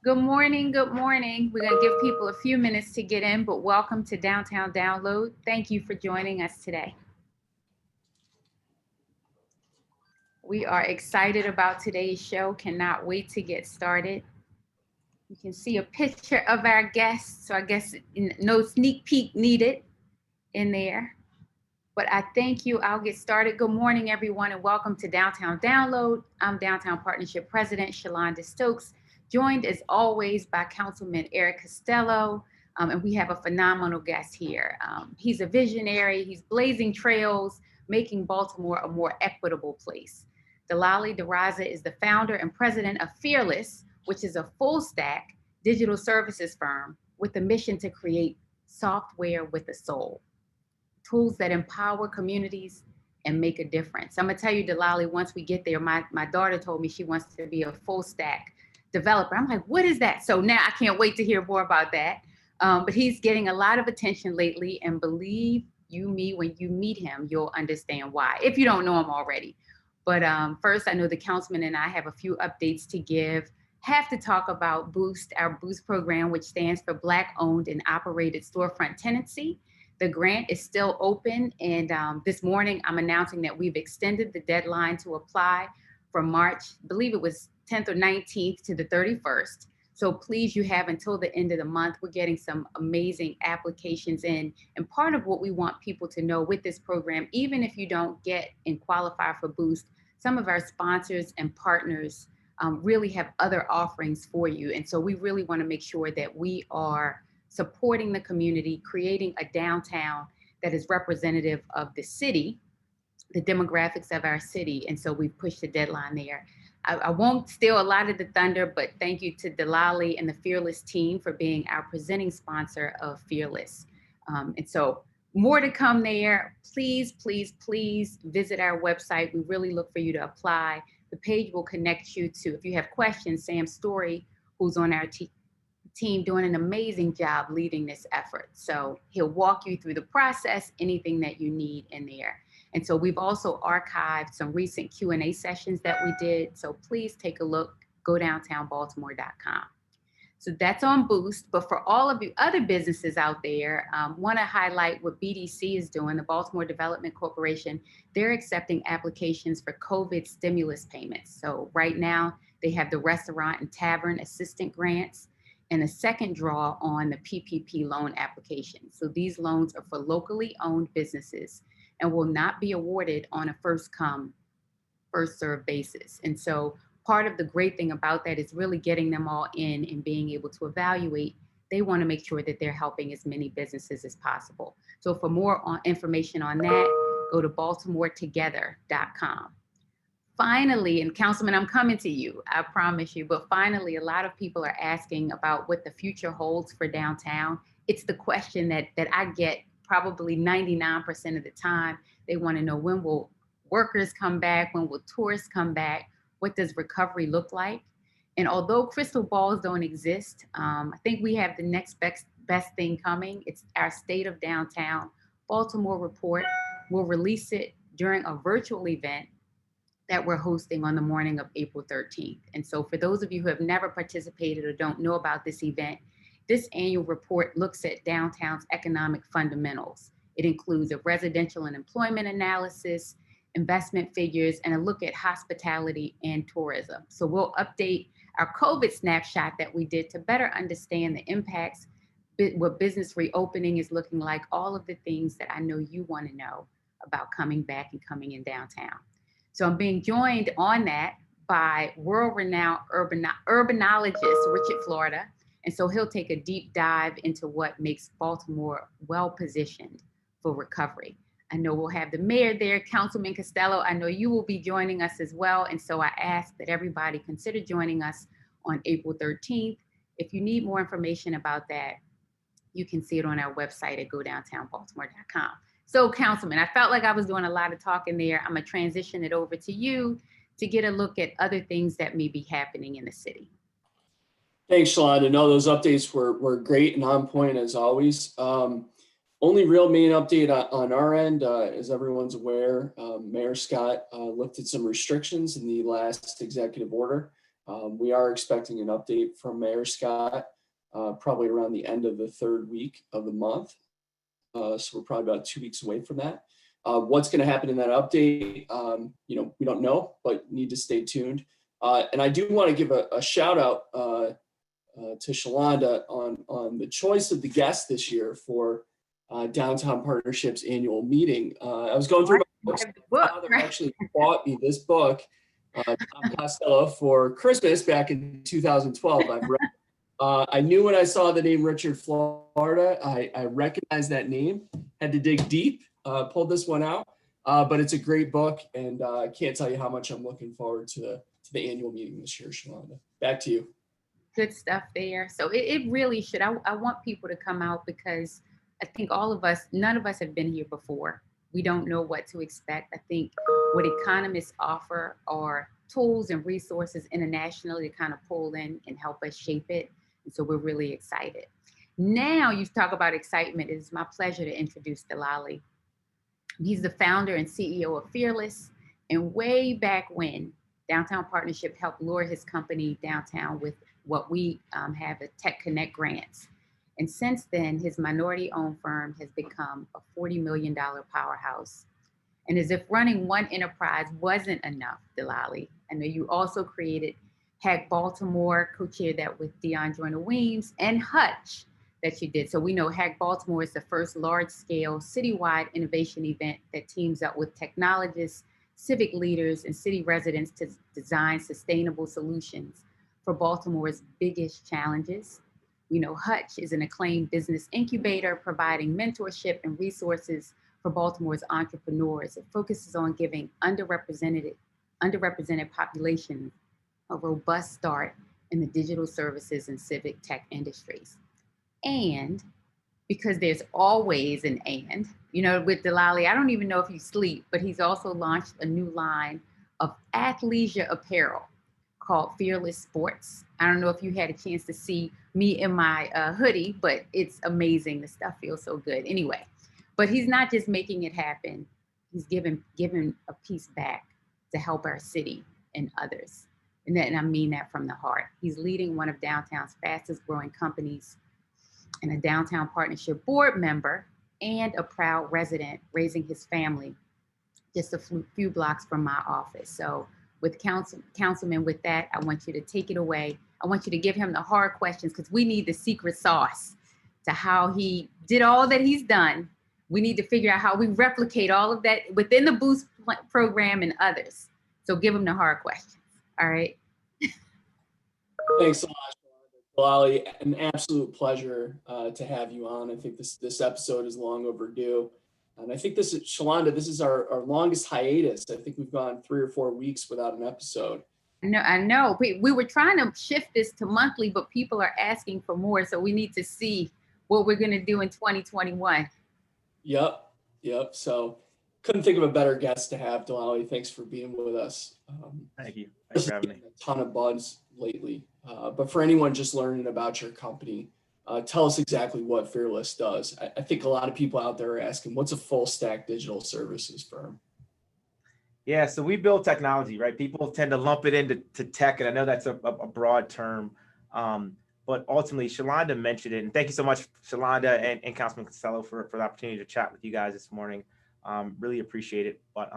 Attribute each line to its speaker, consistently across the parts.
Speaker 1: Good morning, good morning. We're going to give people a few minutes to get in, but welcome to Downtown Download. Thank you for joining us today. We are excited about today's show. Cannot wait to get started. You can see a picture of our guests, so I guess no sneak peek needed in there. But I thank you. I'll get started. Good morning, everyone, and welcome to Downtown Download. I'm Downtown Partnership President Shelonda Stokes, joined as always by Councilman Costello, and we have a phenomenal guest here. He's a visionary. He's blazing trails, making Baltimore a more equitable place. Delali Dzirasa is the founder and president of Fearless, which is a full-stack digital services firm with a mission to create software with a soul. Tools that empower communities and make a difference. I'm gonna tell you, Delali, once we get there, my daughter told me she wants to be a full stack developer. I'm like, what is that? So now I can't wait to hear more about that. But he's getting a lot of attention lately, and believe you me, when you meet him, you'll understand why, if you don't know him already. But first, I know the councilman and I have a few updates to give. Have to talk about Boost, our Boost program, which stands for Black Owned and Operated Storefront Tenancy. The grant is still open, and this morning I'm announcing that we've extended the deadline to apply from March, I believe it was 10th or 19th to the 31st. So please, you have until the end of the month. We're getting some amazing applications in. And part of what we want people to know with this program, even if you don't get and qualify for Boost, some of our sponsors and partners really have other offerings for you. And so we really want to make sure that we are supporting the community, creating a downtown that is representative of the city, the demographics of our city. And so we've pushed the deadline there. I won't steal a lot of the thunder, but thank you to Delali and the Fearless team for being our presenting sponsor of Fearless. And so more to come there. Please, please, please visit our website. We really look for you to apply. The page will connect you to, if you have questions, Sam Story, who's on our team, doing an amazing job leading this effort. So he'll walk you through the process, anything that you need in there. And so we've also archived some recent Q&A sessions that we did. So please take a look, go downtownbaltimore.com. So that's on Boost. But for all of you other businesses out there, want to highlight what BDC is doing, the Baltimore Development Corporation. They're accepting applications for COVID stimulus payments. So right now they have the restaurant and tavern assistant grants and a second draw on the PPP loan application. So these loans are for locally owned businesses and will not be awarded on a first come, first served basis. And so part of the great thing about that is really getting them all in and being able to evaluate. They want to make sure that they're helping as many businesses as possible. So for more information on that, go to baltimoretogether.com. Finally, and Councilman, I'm coming to you, I promise you, but finally, a lot of people are asking about what the future holds for downtown. It's the question that I get probably 99% of the time. They want to know, when will workers come back? When will tourists come back? What does recovery look like? And although crystal balls don't exist, I think we have the next best thing coming. It's our State of Downtown Baltimore report. We'll release it during a virtual event that we're hosting on the morning of April 13th. And so for those of you who have never participated or don't know about this event, this annual report looks at downtown's economic fundamentals. It includes a residential and employment analysis, investment figures, and a look at hospitality and tourism. So we'll update our COVID snapshot that we did to better understand the impacts, what business reopening is looking like, all of the things that I know you want to know about coming back and coming in downtown. So I'm being joined on that by world-renowned urbanologist, Richard Florida. And so he'll take a deep dive into what makes Baltimore well-positioned for recovery. I know we'll have the mayor there, Councilman Costello. I know you will be joining us as well. And so I ask that everybody consider joining us on April 13th. If you need more information about that, you can see it on our website at godowntownbaltimore.com. So, Councilman, I felt like I was doing a lot of talking there. I'm going to transition it over to you to get a look at other things that may be happening in the city.
Speaker 2: Thanks, Shelonda. No, those updates were great and on point as always. Only real main update on our end, as everyone's aware, Mayor Scott lifted some restrictions in the last executive order We are expecting an update from Mayor Scott probably around the end of the third week of the month. So we're probably about 2 weeks away from that. What's going to happen in that update, we don't know, but need to stay tuned. And I do want to give a shout out to Shelonda on the choice of the guest this year for Downtown Partnership's annual meeting. I was going through my books. My father actually bought me this book, Tom Costello, for Christmas back in 2012. I've read. I knew when I saw the name Richard Florida, I recognized that name. Had to dig deep, pulled this one out, but it's a great book, and I can't tell you how much I'm looking forward to the annual meeting this year, Shelonda. Back to you.
Speaker 1: Good stuff there. So it really should. I want people to come out because I think all of us, none of us have been here before. We don't know what to expect. I think what economists offer are tools and resources internationally to kind of pull in and help us shape it. And so we're really excited. Now you talk about excitement. It is my pleasure to introduce Delali. He's the founder and CEO of Fearless. And way back when, Downtown Partnership helped lure his company downtown with what we have at Tech Connect grants. And since then, his minority-owned firm has become a $40 million powerhouse. And as if running one enterprise wasn't enough, Delali, I know you also created Hack Baltimore, co-chaired that with Dion Joyner-Weems, and Hutch that you did. So we know Hack Baltimore is the first large-scale citywide innovation event that teams up with technologists, civic leaders, and city residents to design sustainable solutions for Baltimore's biggest challenges. We know Hutch is an acclaimed business incubator providing mentorship and resources for Baltimore's entrepreneurs. It focuses on giving underrepresented populations a robust start in the digital services and civic tech industries. And because there's always an and, with Delali, I don't even know if you sleep, but he's also launched a new line of athleisure apparel called Fearless Sports. I don't know if you had a chance to see me in my hoodie, but it's amazing. The stuff feels so good. Anyway, but he's not just making it happen. He's giving a piece back to help our city and others. And I mean that from the heart. He's leading one of downtown's fastest growing companies and a Downtown Partnership board member and a proud resident, raising his family just a few blocks from my office. So with Councilman, with that, I want you to take it away. I want you to give him the hard questions because we need the secret sauce to how he did all that he's done. We need to figure out how we replicate all of that within the Boost program and others. So give him the hard questions. All right.
Speaker 2: Thanks so much, Delali. An absolute pleasure to have you on. I think this episode is long overdue. And I think Shelonda, this is our longest hiatus. I think we've gone 3 or 4 weeks without an episode.
Speaker 1: I know. We were trying to shift this to monthly, but people are asking for more. So we need to see what we're going to do in 2021.
Speaker 2: Yep. So couldn't think of a better guest to have, Delali. Thanks for being with us.
Speaker 3: Thank you. Thanks for having me.
Speaker 2: A ton of buzz lately. But for anyone just learning about your company, tell us exactly what Fearless does. I think a lot of people out there are asking, what's a full stack digital services firm?
Speaker 3: Yeah, so we build technology, right? People tend to lump it into tech, and I know that's a broad term. But ultimately, Shelonda mentioned it. And thank you so much, Shelonda and Councilman Costello for the opportunity to chat with you guys this morning. Really appreciate it. But,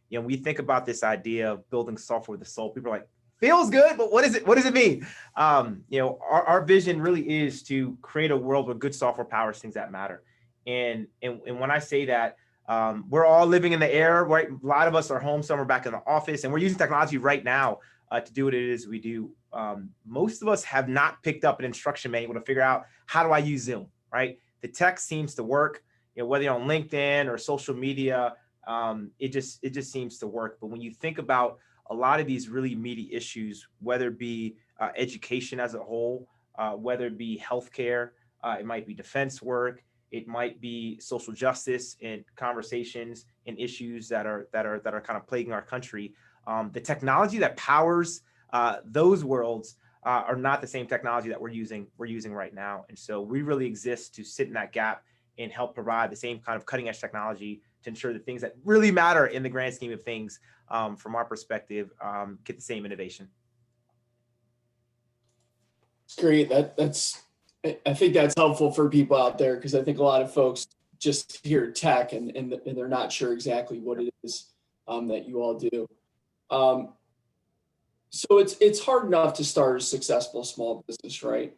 Speaker 3: we think about this idea of building software with the soul. People are like, feels good, but what is it? What does it mean? Our vision really is to create a world where good software powers things that matter. And when I say that, we're all living in the air, right? A lot of us are home, some are back in the office, and we're using technology right now to do what it is we do. Most of us have not picked up an instruction manual to figure out, how do I use Zoom, right? The tech seems to work, whether you're on LinkedIn or social media, it just seems to work. But when you think about a lot of these really meaty issues, whether it be education as a whole, whether it be healthcare, it might be defense work, it might be social justice and conversations and issues that are kind of plaguing our country. The technology that powers those worlds are not the same technology that we're using right now. And so we really exist to sit in that gap and help provide the same kind of cutting edge technology to ensure that things that really matter in the grand scheme of things, from our perspective, get the same innovation.
Speaker 2: Great. I think that's helpful for people out there, because I think a lot of folks just hear tech and they're not sure exactly what it is that you all do. So it's hard enough to start a successful small business, right?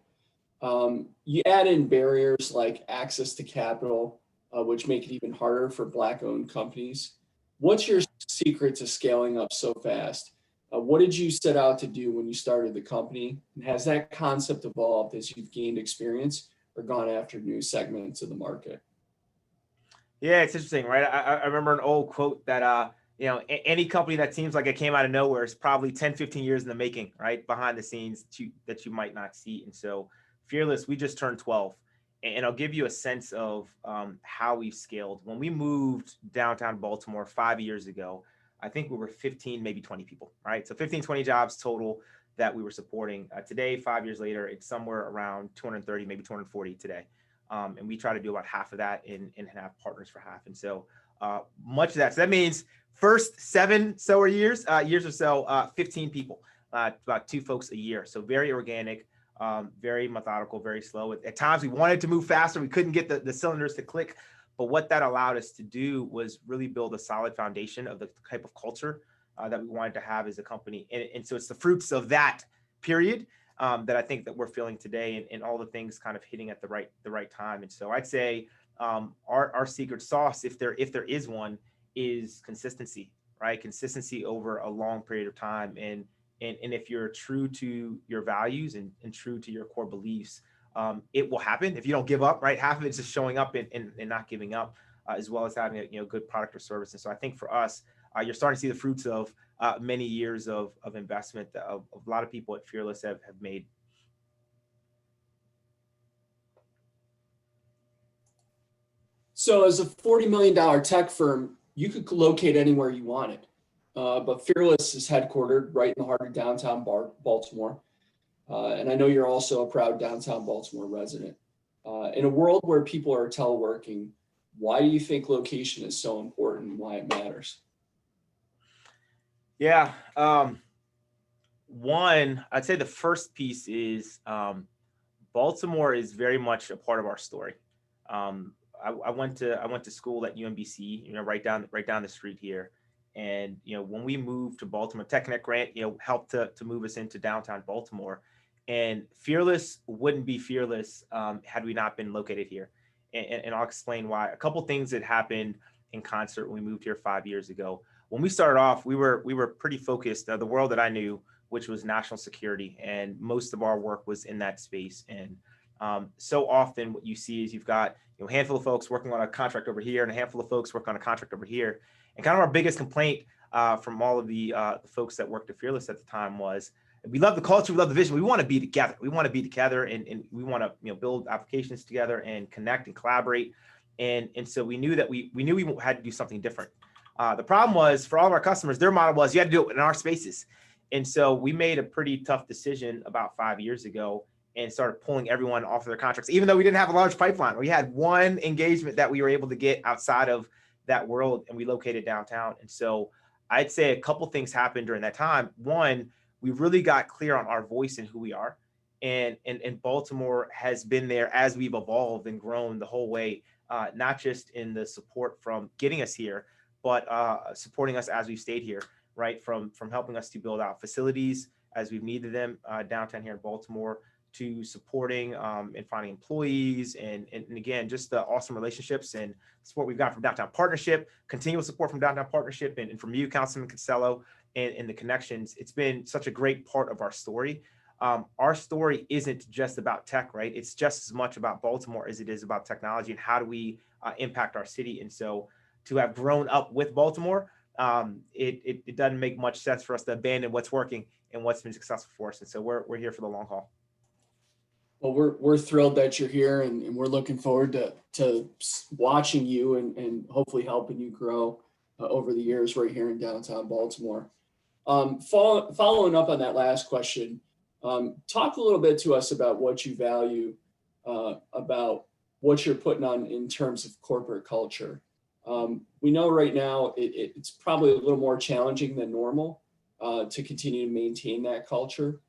Speaker 2: You add in barriers like access to capital, which make it even harder for Black-owned companies. What's your secret to scaling up so fast? What did you set out to do when you started the company? And has that concept evolved as you've gained experience or gone after new segments of the market?
Speaker 3: Yeah, it's interesting, right? I remember an old quote that, any company that seems like it came out of nowhere is probably 10, 15 years in the making, right? Behind the scenes that you might not see. And so Fearless, we just turned 12. And I'll give you a sense of how we've scaled. When we moved downtown Baltimore 5 years ago, I think we were 15, maybe 20 people, right? So 15, 20 jobs total that we were supporting. Today, 5 years later, it's somewhere around 230, maybe 240 today. And we try to do about half of that and have partners for half. And so much of that. So that means first 7 years or so, 15 people, about 2 folks a year. So very organic, very methodical, very slow. At times we wanted to move faster. We couldn't get the cylinders to click. But what that allowed us to do was really build a solid foundation of the type of culture that we wanted to have as a company. And so it's the fruits of that period that I think that we're feeling today, and all the things kind of hitting at the right time. And so I'd say our secret sauce, if there is one, is consistency, right? Consistency over a long period of time. And if you're true to your values and true to your core beliefs, it will happen if you don't give up, right? Half of it's just showing up and not giving up, as well as having a good product or service. And so I think for us, you're starting to see the fruits of many years of investment that a lot of people at Fearless have made.
Speaker 2: So as a $40 million tech firm, you could locate anywhere you wanted. But Fearless is headquartered right in the heart of downtown Baltimore. And I know you're also a proud downtown Baltimore resident. In a world where people are teleworking, why do you think location is so important and why it matters?
Speaker 3: Yeah. One, I'd say the first piece is Baltimore is very much a part of our story. I went to school at UMBC, right down the street here. And, when we moved to Baltimore, TechConnect grant, helped to move us into downtown Baltimore. And Fearless wouldn't be Fearless had we not been located here. And I'll explain why. A couple things that happened in concert when we moved here 5 years ago. When we started off, we were pretty focused. The world that I knew, which was national security, and most of our work was in that space. And so often what you see is you've got a handful of folks working on a contract over here and a handful of folks working on a contract over here. And kind of our biggest complaint from all of the folks that worked at Fearless at the time was, we love the culture, we love the vision, we want to be together. We want to be together and we want to build applications together and connect and collaborate. And so we knew that we had to do something different. The problem was, for all of our customers, their model was you had to do it in our spaces. And so we made a pretty tough decision about 5 years ago and started pulling everyone off of their contracts, even though we didn't have a large pipeline. We had one engagement that we were able to get outside of that world, and we located downtown. And so I'd say a couple things happened during that time. One, we really got clear on our voice and who we are. And Baltimore has been there as we've evolved and grown the whole way, not just in the support from getting us here, but supporting us as we've stayed here, right? From helping us to build out facilities as we've needed them downtown here in Baltimore, to supporting and finding employees, and again, just the awesome relationships and support we've got from Downtown Partnership, continual support from Downtown Partnership, and from you, Councilman Costello, and the connections. It's been such a great part of our story. Our story isn't just about tech, right? It's just as much about Baltimore as it is about technology and how do we impact our city. And so to have grown up with Baltimore, it doesn't make much sense for us to abandon what's working and what's been successful for us. And so we're here for the long haul.
Speaker 2: Well, we're thrilled that you're here, and we're looking forward to watching you and hopefully helping you grow over the years right here in downtown Baltimore. Following up on that last question, talk a little bit to us about what you value about what you're putting on in terms of corporate culture. We know right now it's probably a little more challenging than normal to continue to maintain that culture.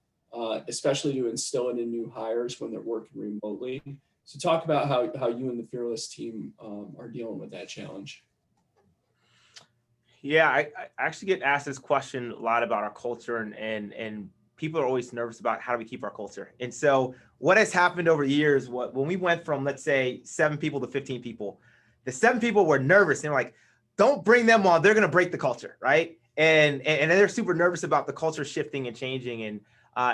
Speaker 2: especially to instill it in new hires when they're working remotely. So talk about how you and the Fearless team are dealing with that challenge.
Speaker 3: Yeah, I actually get asked this question a lot about our culture, and people are always nervous about how do we keep our culture. And so what has happened over the years, when we went from, let's say, 7 people to 15 people, the 7 people were nervous and like, don't bring them on. They're going to break the culture. Right. And they're super nervous about the culture shifting and changing. And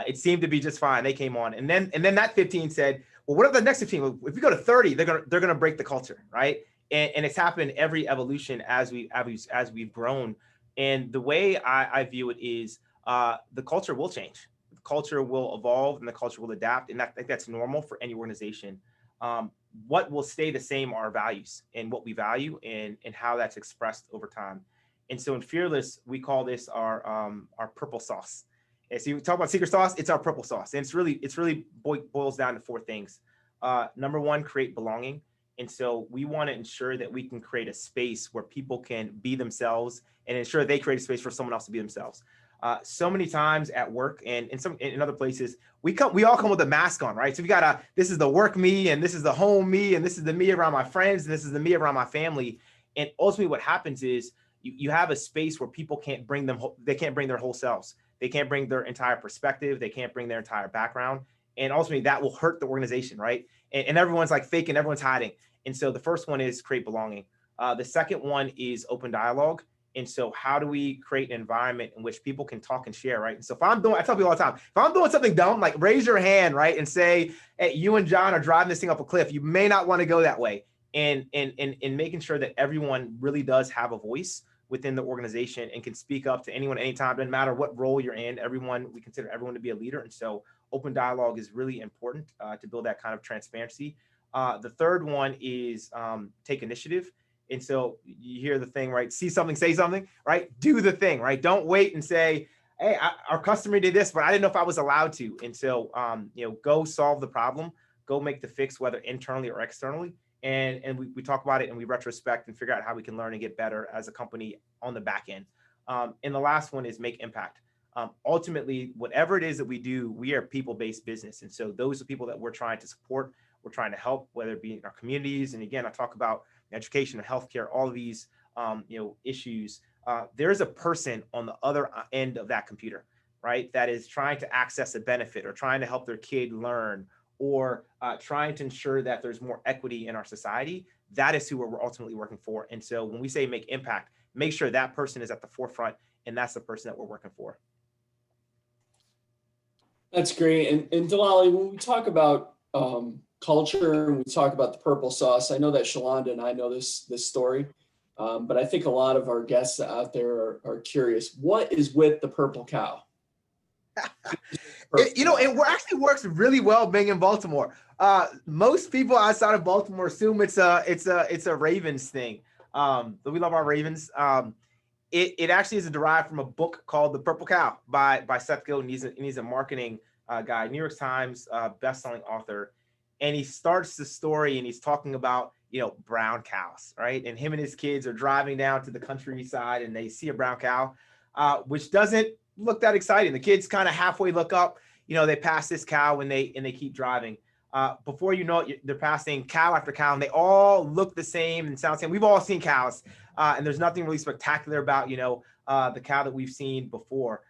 Speaker 3: it seemed to be just fine. They came on. And then that 15 said, well, what if the next 15, if we go to 30, they're going to break the culture. Right. And it's happened every evolution as we've grown. And the way I view it is the culture will change. The culture will evolve and the culture will adapt. And I think that's normal for any organization. What will stay the same are our values and what we value and how that's expressed over time. And so in Fearless, we call this our purple sauce. And so you talk about secret sauce, it's our purple sauce. And it's really boils down to 4 things. Number 1, create belonging. And so we want to ensure that we can create a space where people can be themselves and ensure they create a space for someone else to be themselves. So many times at work and in other places, we all come with a mask on, right? So we got this is the work me, and this is the home me, and this is the me around my friends, and this is the me around my family. And ultimately what happens is you have a space where people can't bring their whole selves. They can't bring their entire perspective. They can't bring their entire background. And ultimately that will hurt the organization, right? And everyone's like faking, everyone's hiding. And so the first one is create belonging. The second one is open dialogue. And so how do we create an environment in which people can talk and share, right? And so I tell people all the time, if I'm doing something dumb, like raise your hand, right? And say, hey, you and John are driving this thing up a cliff. You may not want to go that way. And making sure that everyone really does have a voice within the organization and can speak up to anyone, anytime, doesn't matter what role you're in, we consider everyone to be a leader. And so open dialogue is really important to build that kind of transparency. The third one is take initiative. And so you hear the thing, right? See something, say something, right? Do the thing, right? Don't wait and say, hey, our customer did this, but I didn't know if I was allowed to. And so, go solve the problem, go make the fix, whether internally or externally. And we talk about it and we retrospect and figure out how we can learn and get better as a company on the back end. And the last one is make impact. Ultimately, whatever it is that we do, we are a people-based business. And so those are people that we're trying to support, we're trying to help, whether it be in our communities. And again, I talk about education and healthcare, all of these issues. There's a person on the other end of that computer, right? That is trying to access a benefit or trying to help their kid learn or trying to ensure that there's more equity in our society. That is who we're ultimately working for. And so when we say make impact, make sure that person is at the forefront and that's the person that we're working for.
Speaker 2: That's great. And Delali, when we talk about culture and we talk about the purple sauce, I know that Shelonda and I know this story, but I think a lot of our guests out there are curious. What is with the purple cow?
Speaker 3: It actually works really well being in Baltimore. Most people outside of Baltimore assume it's a Ravens thing. But we love our Ravens. It actually is derived from a book called The Purple Cow by Seth Godin. He's a marketing guy, New York Times best-selling author. And he starts the story and he's talking about, brown cows, right? And him and his kids are driving down to the countryside and they see a brown cow, which doesn't look that exciting. The kids kind of halfway look up, they pass this cow and they keep driving. Before you know it, they're passing cow after cow and they all look the same and sound the same. We've all seen cows. And there's nothing really spectacular about, the cow that we've seen before.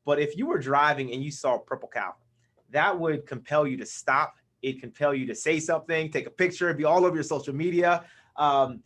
Speaker 3: But if you were driving and you saw a purple cow, that would compel you to stop. It'd compel you to say something, take a picture, it'd be all over your social media. And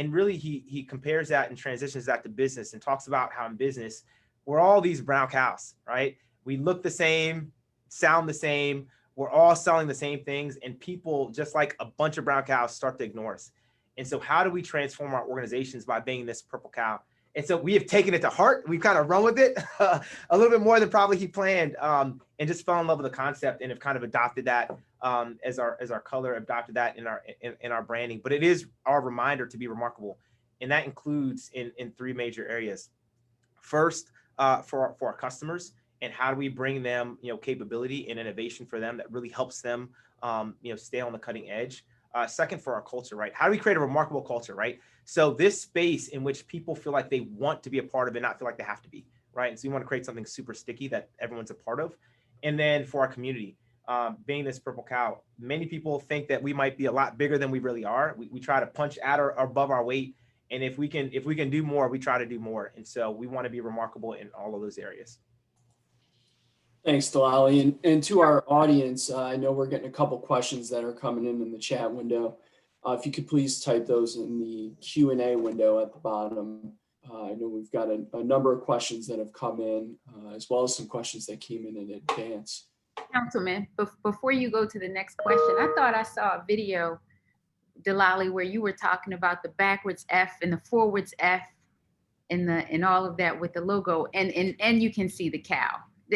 Speaker 3: really he compares that and transitions that to business and talks about how in business, we're all these brown cows, right? We look the same, sound the same. We're all selling the same things. And people, just like a bunch of brown cows, start to ignore us. And so how do we transform our organizations by being this purple cow? And so we have taken it to heart. We've kind of run with it a little bit more than probably he planned, and just fell in love with the concept and have kind of adopted that as our color, adopted that in our branding. But it is our reminder to be remarkable. And that includes in 3 major areas. First, for our customers, and how do we bring them, capability and innovation for them that really helps them, stay on the cutting edge. Second, for our culture, right? How do we create a remarkable culture, right? So this space in which people feel like they want to be a part of it, not feel like they have to be, right? And so we want to create something super sticky that everyone's a part of. And then for our community, being this purple cow, many people think that we might be a lot bigger than we really are. We try to punch at or above our weight. And if we can do more, we try to do more. And so we want to be remarkable in all of those areas.
Speaker 2: Thanks, Delali. And to our audience, I know we're getting a couple questions that are coming in the chat window. If you could please type those in the Q&A window at the bottom. I know we've got a number of questions that have come in, as well as some questions that came in advance.
Speaker 1: Councilman, before you go to the next question, I thought I saw a video, Delali, where you were talking about the backwards F and the forwards F and all of that with the logo, and you can see the cow.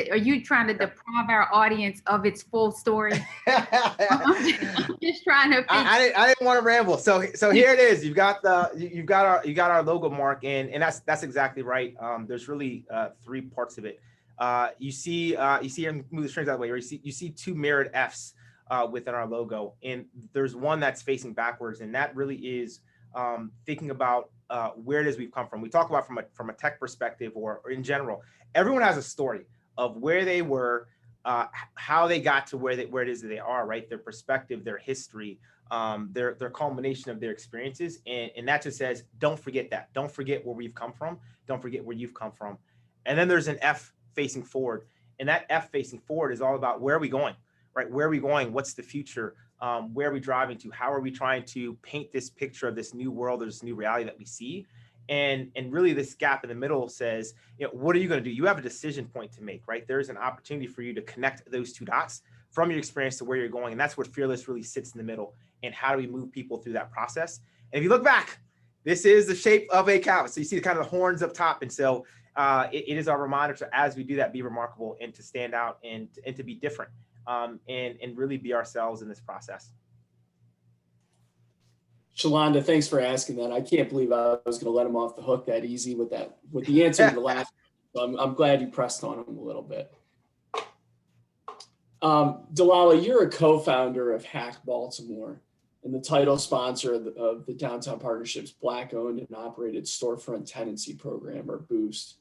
Speaker 1: Are you trying to deprive our audience of its full story? I'm just trying to.
Speaker 3: I didn't want to ramble. So here it is. You've got our logo mark, and that's exactly right. There's really three parts of it. You see, and move the strings that way. You see two mirrored Fs within our logo, and there's one that's facing backwards, and that really is thinking about where it is we've come from. We talk about from a tech perspective or in general. Everyone has a story of where they were, how they got to where it is that they are, right? Their perspective, their history, their culmination of their experiences. And that just says, don't forget that. Don't forget where we've come from. Don't forget where you've come from. And then there's an F facing forward. And that F facing forward is all about where are we going, right? Where are we going? What's the future? Where are we driving to? How are we trying to paint this picture of this new world or this new reality that we see? And really this gap in the middle says, what are you going to do? You have a decision point to make, right? There's an opportunity for you to connect those two dots from your experience to where you're going. And that's what Fearless really sits in the middle. And how do we move people through that process? And if you look back, this is the shape of a cow. So you see kind of the horns up top. And so it is our reminder to, as we do that, be remarkable and to stand out and to be different and really be ourselves in this process.
Speaker 2: Shelonda, thanks for asking that. I can't believe I was going to let him off the hook that easy with the answer to the last. I'm glad you pressed on him a little bit. Delali, you're a co-founder of Hack Baltimore and the title sponsor of the Downtown Partnership's Black-owned and operated storefront tenancy program, or Boost.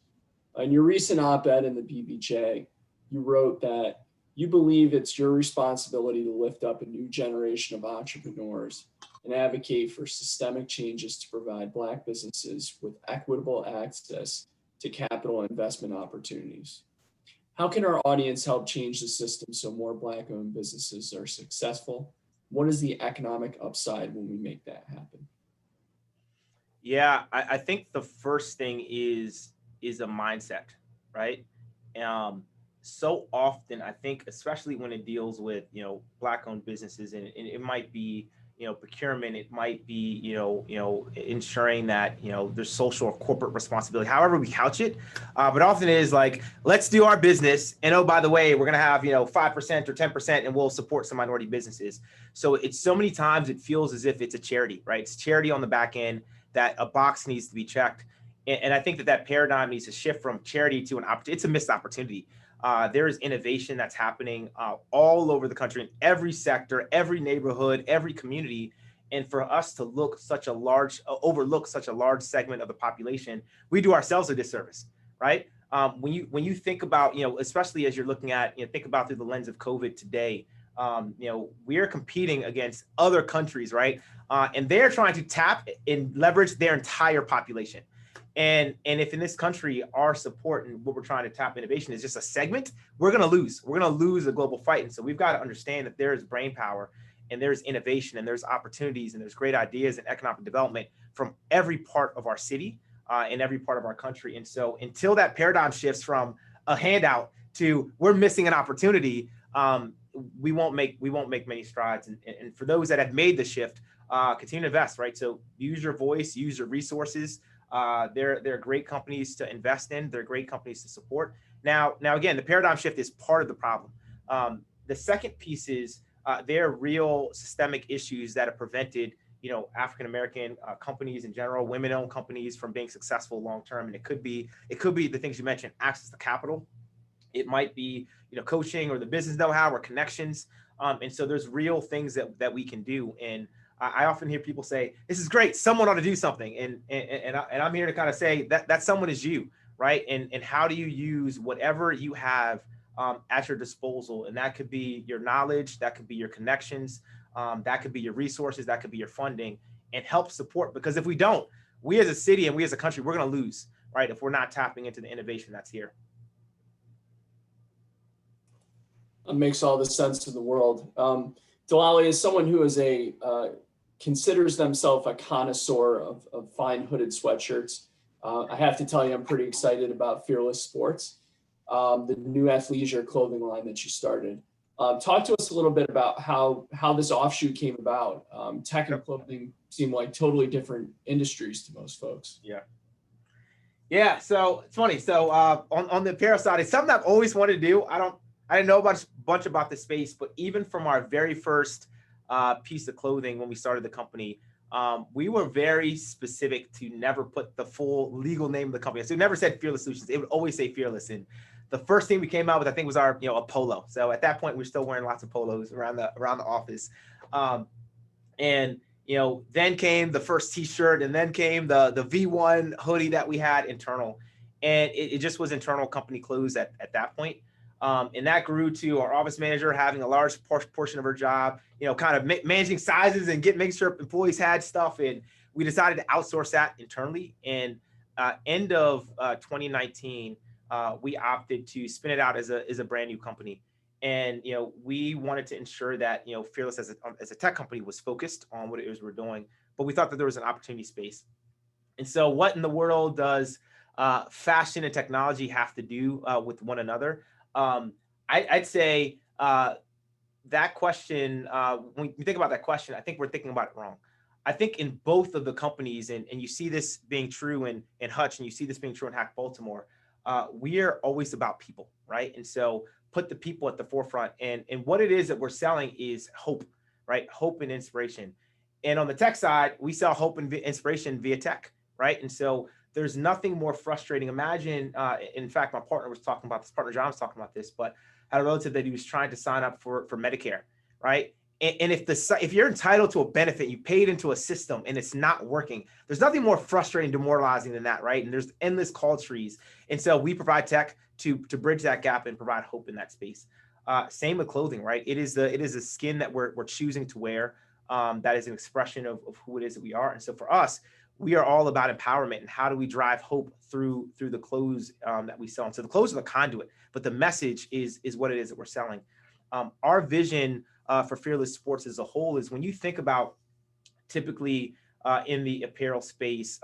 Speaker 2: In your recent op-ed in the BBJ, you wrote that you believe it's your responsibility to lift up a new generation of entrepreneurs and advocate for systemic changes to provide Black businesses with equitable access to capital investment opportunities. How can our audience help change the system so more Black-owned businesses are successful? What is the economic upside when we make that happen?
Speaker 3: Yeah, I think the first thing is a mindset, right? So often, I think, especially when it deals with, Black-owned businesses, and it might be, procurement, it might be, ensuring that, there's social or corporate responsibility, however we couch it. But often it is like, let's do our business. And oh, by the way, we're going to have, 5% or 10% and we'll support some minority businesses. So it's so many times it feels as if it's a charity, right? It's charity on the back end that a box needs to be checked. And I think that paradigm needs to shift from charity to an opportunity. It's a missed opportunity. There is innovation that's happening all over the country in every sector, every neighborhood, every community. And for us to overlook such a large segment of the population, we do ourselves a disservice, right? When you think about, especially as you're looking at, think about through the lens of COVID today, we are competing against other countries, right? And they're trying to tap and leverage their entire population. And if in this country, our support and what we're trying to tap innovation is just a segment, we're going to lose. We're going to lose a global fight. And so we've got to understand that there is brain power and there's innovation and there's opportunities and there's great ideas and economic development from every part of our city and every part of our country. And so until that paradigm shifts from a handout to we're missing an opportunity, we won't make many strides. And for those that have made the shift, continue to invest, right? So use your voice, use your resources. They're great companies to invest in. They're great companies to support. Now again, the paradigm shift is part of the problem. The second piece is there are real systemic issues that have prevented, African-American companies in general, women-owned companies from being successful long-term. And it could be the things you mentioned, access to capital. It might be, coaching or the business know-how or connections. And so there's real things that we can do. And I often hear people say, this is great, someone ought to do something. And I'm here to kind of say that someone is you, right? And how do you use whatever you have at your disposal. And that could be your knowledge, that could be your connections, that could be your resources, that could be your funding, and help support. Because if we don't, we as a city and we as a country, we're going to lose, right? If we're not tapping into the innovation that's here.
Speaker 2: It makes all the sense in the world. Delali is someone who is considers themselves a connoisseur of fine hooded sweatshirts. I have to tell you, I'm pretty excited about Fearless Sports, the new athleisure clothing line that you started. Talk to us a little bit about how this offshoot came about. Tech and clothing seem like totally different industries to most folks.
Speaker 3: Yeah. So it's funny. So on the apparel side, it's something I've always wanted to do. I didn't know a bunch about the space, but even from our very first piece of clothing when we started the company, we were very specific to never put the full legal name of the company. So it never said Fearless Solutions. It would always say Fearless. And the first thing we came out with, I think, was our a polo. So at that point, we're still wearing lots of polos around the office. And then came the first T-shirt, and then came the V1 hoodie that we had internal, and it just was internal company clothes at that point. And that grew to our office manager having a large portion of her job, kind of managing sizes and making sure employees had stuff. And we decided to outsource that internally. And end of 2019, we opted to spin it out as a brand new company. And we wanted to ensure that Fearless as a tech company was focused on what it was we're doing, but we thought that there was an opportunity space. And so, what in the world does fashion and technology have to do with one another? I'd say that question, when you think about that question, I think we're thinking about it wrong. I think in both of the companies, and you see this being true in Hutch, and you see this being true in Hack Baltimore, we are always about people, right? And so put the people at the forefront. And what it is that we're selling is hope, right? Hope and inspiration. And on the tech side, we sell hope and inspiration via tech, right? And so there's nothing more frustrating. Imagine, in fact, my partner was talking about this, partner John was talking about this, but had a relative that he was trying to sign up for Medicare, right? And if you're entitled to a benefit, you paid into a system and it's not working, there's nothing more frustrating, demoralizing than that, right? And there's endless call trees. And so we provide tech to bridge that gap and provide hope in that space. Same with clothing, right? It is a skin that we're choosing to wear. That is an expression of who it is that we are. And so for us, we are all about empowerment and how do we drive hope through the clothes that we sell. And so the clothes are the conduit, but the message is what it is that we're selling. Our vision for Fearless Sports as a whole is when you think about typically in the apparel space,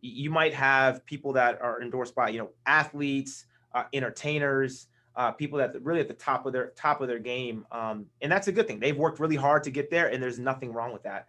Speaker 3: you might have people that are endorsed by athletes, entertainers, people that really at the top of their game, and that's a good thing. They've worked really hard to get there, and there's nothing wrong with that.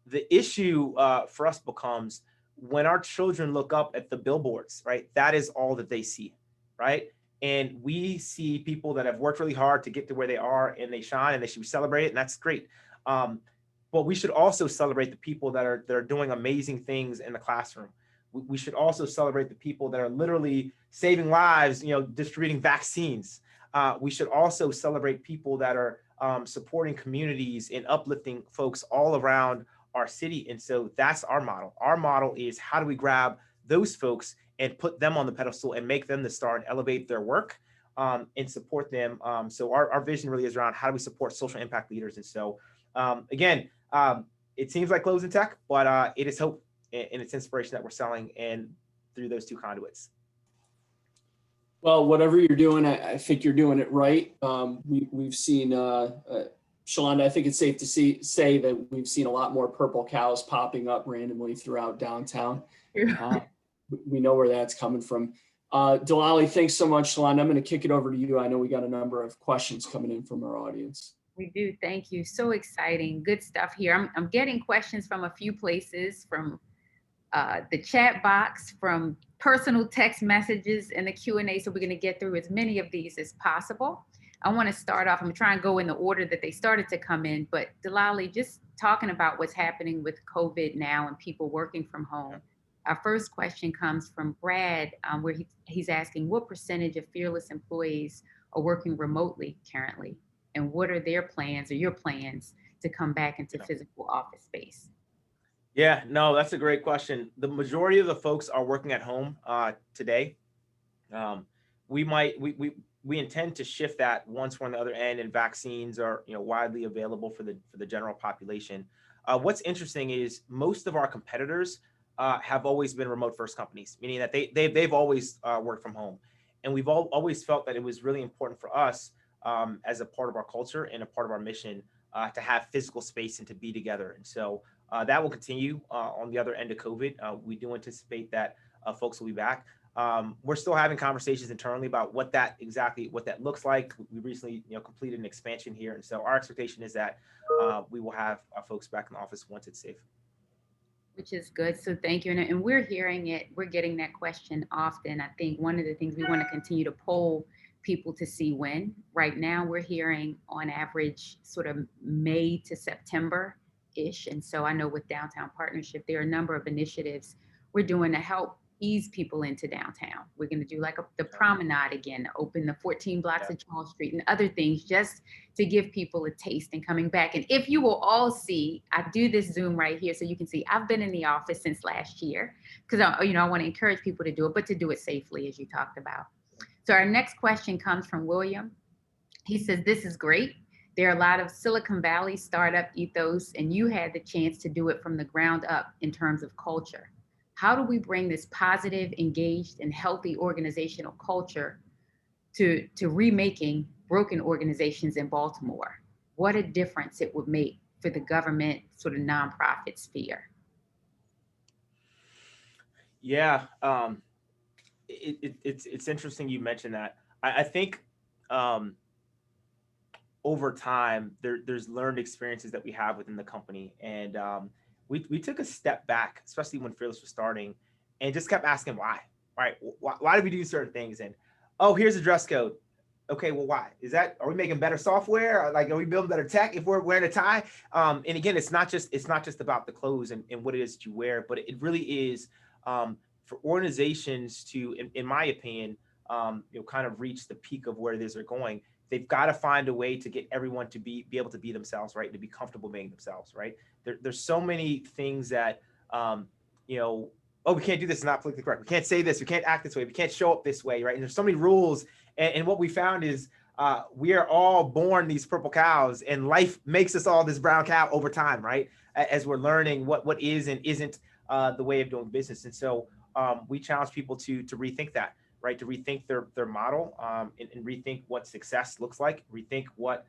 Speaker 3: The issue for us becomes when our children look up at the billboards, right? That is all that they see, right? And we see people that have worked really hard to get to where they are, and they shine, and they should be celebrated, and that's great. But we should also celebrate the people that are doing amazing things in the classroom. We should also celebrate the people that are literally saving lives, distributing vaccines. We should also celebrate people that are supporting communities and uplifting folks all around our city. And so that's our model. Our model is how do we grab those folks and put them on the pedestal and make them the star and elevate their work and support them. So our vision really is around how do we support social impact leaders. And so again, it seems like clothes and tech, but it is hope and it's inspiration that we're selling and through those two conduits.
Speaker 2: Well, whatever you're doing, I think you're doing it right. We've seen, Shelonda, I think it's safe to say that we've seen a lot more purple cows popping up randomly throughout downtown. We know where that's coming from. Delali, thanks so much, Shelonda. I'm going to kick it over to you. I know we got a number of questions coming in from our audience.
Speaker 1: We do. Thank you. So exciting. Good stuff here. I'm getting questions from a few places, from the chat box, from personal text messages in the Q&A. So we're going to get through as many of these as possible. I want to start off, I'm trying to go in the order that they started to come in, but Delali, just talking about what's happening with COVID now and people working from home. Our first question comes from Brad, where he's asking what percentage of Fearless employees are working remotely currently, and what are their plans or your plans to come back into physical office space?
Speaker 3: Yeah, no, that's a great question. The majority of the folks are working at home today. we intend to shift that once we're on the other end and vaccines are, widely available for the general population. What's interesting is most of our competitors have always been remote first companies, meaning that they've always worked from home. And we've always felt that it was really important for us as a part of our culture and a part of our mission to have physical space and to be together. And so that will continue on the other end of COVID. We do anticipate that folks will be back. We're still having conversations internally about what that looks like. We recently, completed an expansion here. And so our expectation is that we will have our folks back in the office once it's safe.
Speaker 1: Which is good. So thank you. And we're hearing it. We're getting that question often. I think one of the things we want to continue to poll people to see when. Right now, we're hearing on average sort of May to September-ish. And so I know with Downtown Partnership, there are a number of initiatives we're doing to help ease people into downtown. We're going to do like the promenade again, open the 14 blocks of Charles Street and other things just to give people a taste and coming back. And if you will all see, I do this Zoom right here so you can see I've been in the office since last year because I want to encourage people to do it, but to do it safely, as you talked about. So our next question comes from William. He says, this is great. There are a lot of Silicon Valley startup ethos, and you had the chance to do it from the ground up in terms of culture. How do we bring this positive, engaged, and healthy organizational culture to remaking broken organizations in Baltimore? What a difference it would make for the government sort of nonprofit sphere.
Speaker 3: Yeah, it's interesting you mentioned that. I think over time there's learned experiences that we have within the company, and we took a step back, especially when Fearless was starting, and just kept asking why, right? Why do we do certain things? And here's the dress code. Okay, well, why? Are we making better software? Are we building better tech if we're wearing a tie? And again, it's not just about the clothes and what it is that you wear, but it really is for organizations to, in my opinion, kind of reach the peak of where it is they're going. They've got to find a way to get everyone to be able to be themselves, right? To be comfortable being themselves, right? There's so many things that, we can't do this, it's not politically correct. We can't say this, we can't act this way, we can't show up this way, right? And there's so many rules. And what we found is we are all born these purple cows, and life makes us all this brown cow over time, right? As we're learning what is and isn't the way of doing business. And so we challenge people to rethink that, right? To rethink their model and rethink what success looks like, rethink what,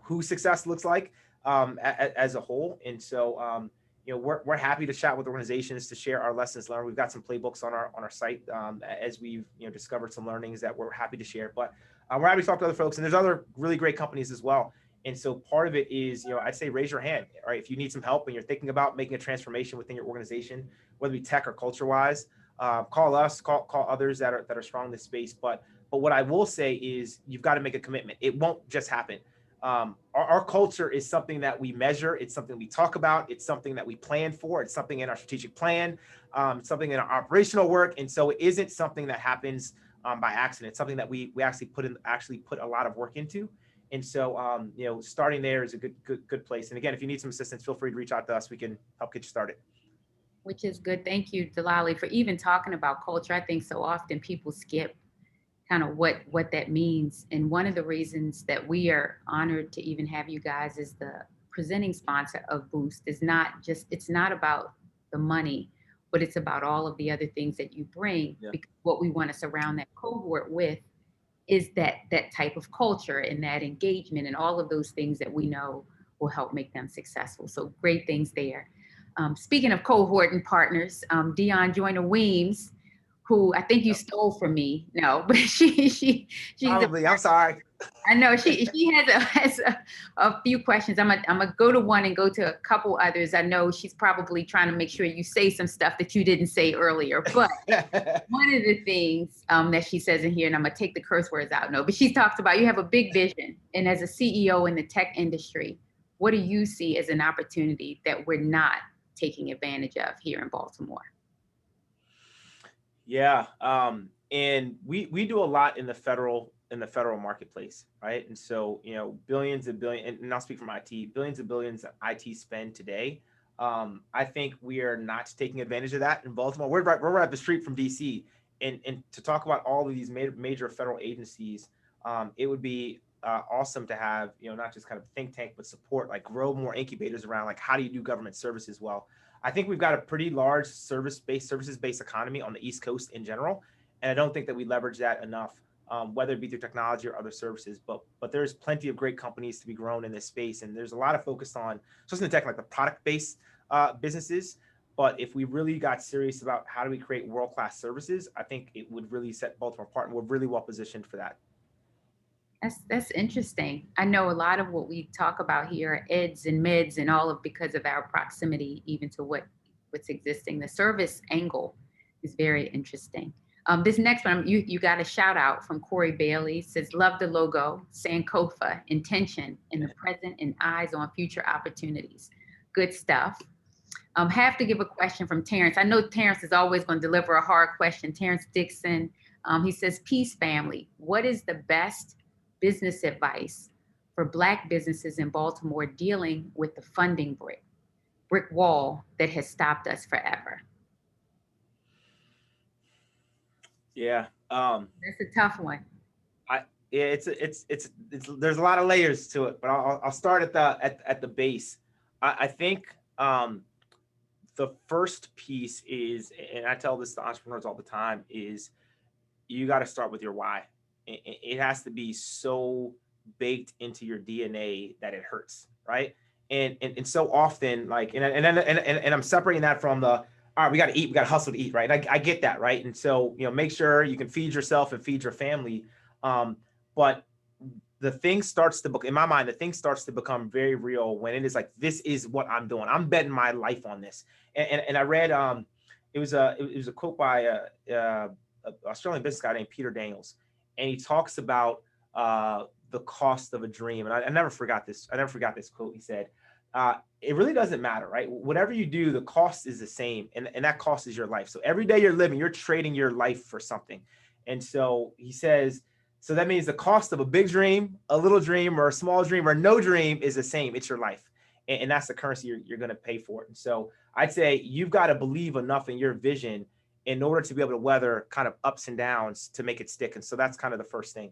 Speaker 3: who success looks like as a whole. And so, we're happy to chat with organizations to share our lessons learned. We've got some playbooks on our site as we've discovered some learnings that we're happy to share. But we're happy to talk to other folks, and there's other really great companies as well. And so part of it is, I'd say raise your hand, right? If you need some help and you're thinking about making a transformation within your organization, whether it be tech or culture wise, call us, call others that are strong in this space. But what I will say is you've got to make a commitment. It won't just happen. Our culture is something that we measure. It's something we talk about. It's something that we plan for. It's something in our strategic plan, something in our operational work. And so it isn't something that happens by accident. It's something that we actually put a lot of work into. And so, starting there is a good place. And again, if you need some assistance, feel free to reach out to us. We can help get you started.
Speaker 1: Which is good. Thank you, Delali, for even talking about culture. I think so often people skip kind of what that means. And one of the reasons that we are honored to even have you guys as the presenting sponsor of Boost is it's not about the money, but it's about all of the other things that you bring. Yeah. Because what we want to surround that cohort with is that type of culture and that engagement and all of those things that we know will help make them successful. So great things there. Speaking of cohort and partners, Dion Joyner Weems, who I think you stole from me. No, but she's
Speaker 3: probably. I'm sorry.
Speaker 1: I know she has a few questions. I'm gonna go to one and go to a couple others. I know she's probably trying to make sure you say some stuff that you didn't say earlier. But one of the things that she says in here, and I'm gonna take the curse words out. No, but she talks about you have a big vision, and as a CEO in the tech industry, what do you see as an opportunity that we're not taking advantage of here in Baltimore?
Speaker 3: Yeah, and we do a lot in the federal marketplace, right? And so billions and billions, and I'll speak from IT, billions and billions of IT spend today. I think we are not taking advantage of that in Baltimore. We're right up the street from DC, and to talk about all of these major federal agencies, it would be awesome to have, not just kind of think tank, but support, like grow more incubators around, like, how do you do government services well? I think we've got a pretty large services-based economy on the East Coast in general. And I don't think that we leverage that enough, whether it be through technology or other services, but there's plenty of great companies to be grown in this space. And there's a lot of focus on, especially in the tech, like the product-based businesses. But if we really got serious about how do we create world-class services, I think it would really set Baltimore apart, and we're really well positioned for that.
Speaker 1: That's interesting. I know a lot of what we talk about here are eds and mids and all of, because of our proximity even to what's existing. The service angle is very interesting. This next one, you got a shout out from Corey Bailey. Says, love the logo, Sankofa, intention in the present and eyes on future opportunities. Good stuff. Have to give a question from Terrence. I know Terrence is always going to deliver a hard question. Terrence Dixon, he says, peace family. What is the best business advice for Black businesses in Baltimore dealing with the funding brick wall that has stopped us forever?
Speaker 3: Yeah.
Speaker 1: That's a tough one.
Speaker 3: It's there's a lot of layers to it, but I'll start at the base. I think the first piece is, and I tell this to entrepreneurs all the time, is you got to start with your why. It has to be so baked into your DNA that it hurts, right? And so often, like, and I'm separating that from the, all right, we got to eat, we got to hustle to eat, right? I get that, right? And so, make sure you can feed yourself and feed your family. But the thing starts to, in my mind, the thing starts to become very real when it is like, this is what I'm doing. I'm betting my life on this. And I read, it was a quote by a Australian business guy named Peter Daniels. And he talks about the cost of a dream. And I never forgot this. I never forgot this quote. He said, it really doesn't matter, right? Whatever you do, the cost is the same. And that cost is your life. So every day you're living, you're trading your life for something. And so he says, so that means the cost of a big dream, a little dream, or a small dream, or no dream is the same. It's your life. And that's the currency you're going to pay for it. And so I'd say you've got to believe enough in your vision in order to be able to weather kind of ups and downs to make it stick. And so that's kind of the first thing.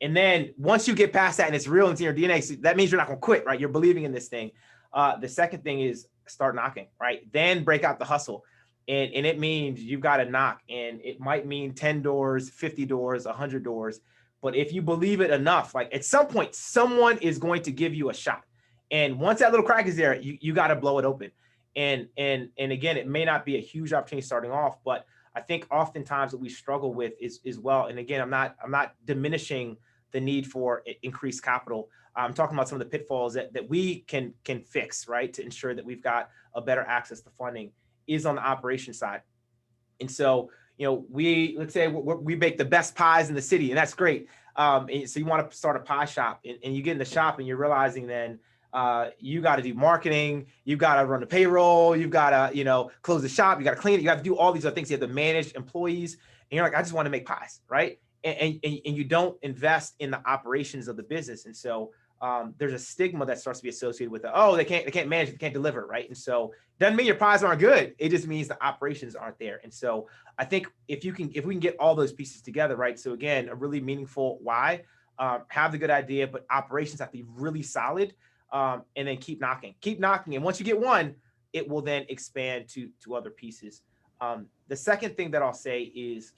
Speaker 3: And then once you get past that and it's real into your DNA, so that means you're not going to quit, right? You're believing in this thing. The second thing is start knocking, right? Then break out the hustle. And it means you've got to knock. And it might mean 10 doors, 50 doors, 100 doors. But if you believe it enough, like at some point, someone is going to give you a shot. And once that little crack is there, you got to blow it open. And again, it may not be a huge opportunity starting off, but I think oftentimes what we struggle with is well, and again, I'm not diminishing the need for increased capital. I'm talking about some of the pitfalls that we can fix, right, to ensure that we've got a better access to funding is on the operation side. And so, let's say we bake the best pies in the city, and that's great. And so you want to start a pie shop, and you get in the shop and you're realizing then you got to do marketing, you got to run the payroll, you've got to, close the shop, you got to clean it, you got to do all these other things. You have to manage employees, and you're like, I just want to make pies, right? And you don't invest in the operations of the business. And so there's a stigma that starts to be associated with they can't manage, they can't deliver, right? And so doesn't mean your pies aren't good. It just means the operations aren't there. And so I think if we can get all those pieces together, right? So again, a really meaningful why, have the good idea, but operations have to be really solid. And then keep knocking. And once you get one, it will then expand to other pieces. The second thing that I'll say is,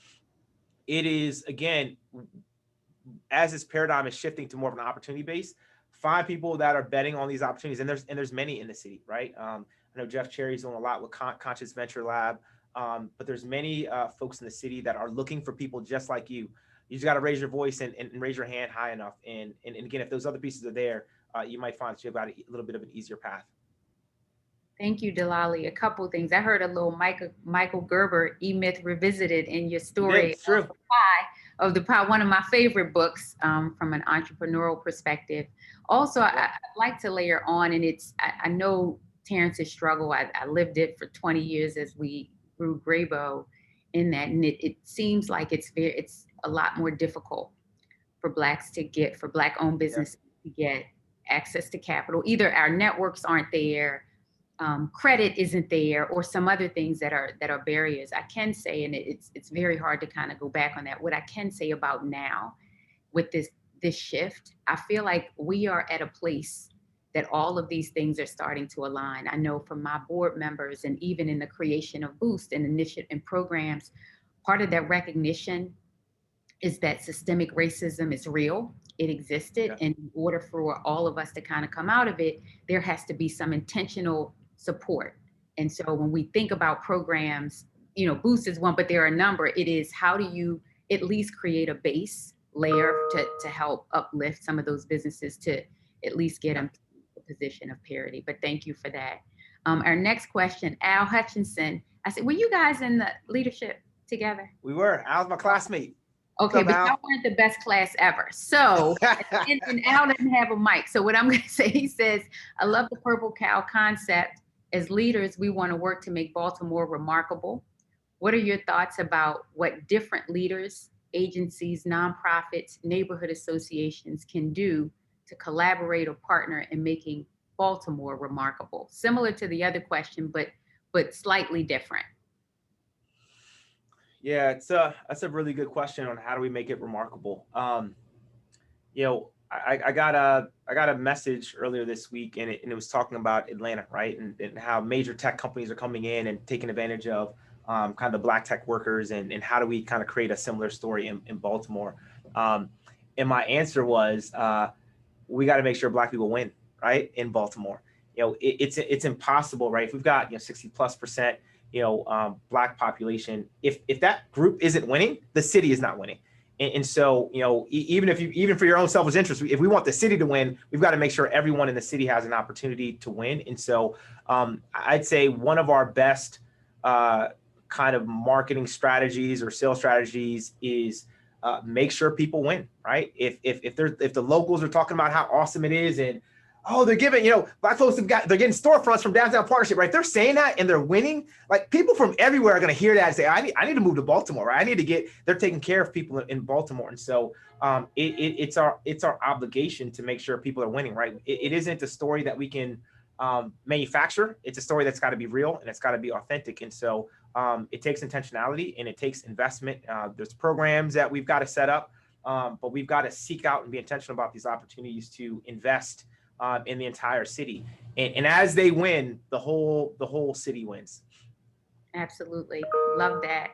Speaker 3: it is, again, as this paradigm is shifting to more of an opportunity base, find people that are betting on these opportunities. And there's many in the city, right? I know Jeff Cherry's doing a lot with Conscious Venture Lab, but there's many folks in the city that are looking for people just like you. You just got to raise your voice and raise your hand high enough. And again, if those other pieces are there, you might find that you've got a little bit of an easier path.
Speaker 1: Thank you, Delali. A couple of things. I heard a little Michael Gerber, E-Myth Revisited, in your story of the pie, one of my favorite books from an entrepreneurial perspective. Also, I'd like to layer on, and I know Terrence's struggle. I lived it for 20 years as we grew Graybo in that, and it seems like it's a lot more difficult for Black-owned businesses to get access to capital. Either our networks aren't there, credit isn't there, or some other things that are barriers. I can say, and it's very hard to kind of go back on that. What I can say about now with this shift, I feel like we are at a place that all of these things are starting to align. I know from my board members, and even in the creation of Boost and initiative and programs, part of that recognition is that systemic racism is real. It existed.
Speaker 3: Yeah.
Speaker 1: And in order for all of us to kind of come out of it, there has to be some intentional support. And so when we think about programs, you know, Boost is one, but there are a number. It is, how do you at least create a base layer to help uplift some of those businesses to at least get them to a position of parity. But thank you for that. Our next question, Al Hutchinson. I said, were you guys in the leadership together?
Speaker 3: We were. Al's my classmate.
Speaker 1: Okay, but
Speaker 3: Al?
Speaker 1: y'all weren't the best class ever. So, and Al didn't have a mic. So what I'm going to say, he says, I love the Purple Cow concept. As leaders, we want to work to make Baltimore remarkable. What are your thoughts about what different leaders, agencies, nonprofits, neighborhood associations can do to collaborate or partner in making Baltimore remarkable? Similar to the other question, but slightly different.
Speaker 3: Yeah, that's a really good question on how do we make it remarkable. You know, I got a message earlier this week, and it was talking about Atlanta, right, and how major tech companies are coming in and taking advantage of kind of the Black tech workers, and how do we kind of create a similar story in Baltimore. And my answer was, we got to make sure Black people win, right, in Baltimore. You know, it's impossible, right? If we've got 60+%. Black population, if that group isn't winning, the city is not winning. And so, even for your own selfish interest, if we want the city to win, we've got to make sure everyone in the city has an opportunity to win. And so I'd say one of our best kind of marketing strategies or sales strategies is make sure people win, right? If the locals are talking about how awesome it is, and they're giving, Black folks they're getting storefronts from downtown partnership, right? They're saying that and they're winning. Like, people from everywhere are going to hear that and say, I need to move to Baltimore, right? They're taking care of people in Baltimore. And so it's our obligation to make sure people are winning, right? It isn't a story that we can manufacture. It's a story that's got to be real and it's got to be authentic. And so it takes intentionality and it takes investment. There's programs that we've got to set up, but we've got to seek out and be intentional about these opportunities to invest in the entire city, and as they win, the whole city wins.
Speaker 1: Absolutely, love that.